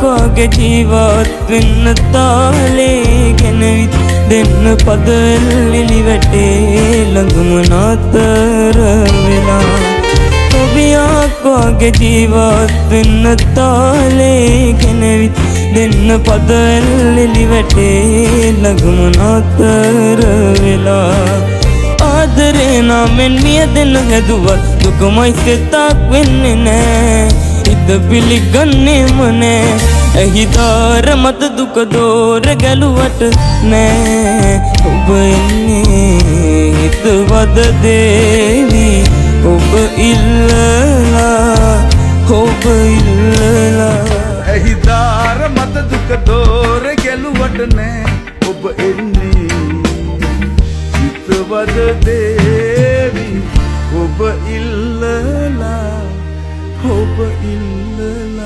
වගේ ජීවත් වෙන්න තාලේ ගෙනවිත් දෙන්න පදල්ලිලි වැටේ ළඟම නතර වෙලා කවියක් වගේ ජීවත් වෙන්න තාලේ ගෙනවිත් දෙන්න පදල්ලිලි වැටේ ළඟම නතර වෙලා ආදරේ නාමෙන් මියදෙන්න හැදුවත් දුකමයි සෙතක් වෙන්නේ නෑ හිත පිළිගන්නේම නෑ ඇහිදාර මත දුක දෝර ගැලුවට නෑ ඔබ එන්නේ හිතවද දේවි ඔබ ඉල්ලලා ඔබ ඉල්ලලා ඇහිදාර මත දුක දෝර ගැලුවට නෑ ඔබ එන්නේ හිතවද දේවි ඔබ ඉල්ලලා ඔබ ඉල්ලලා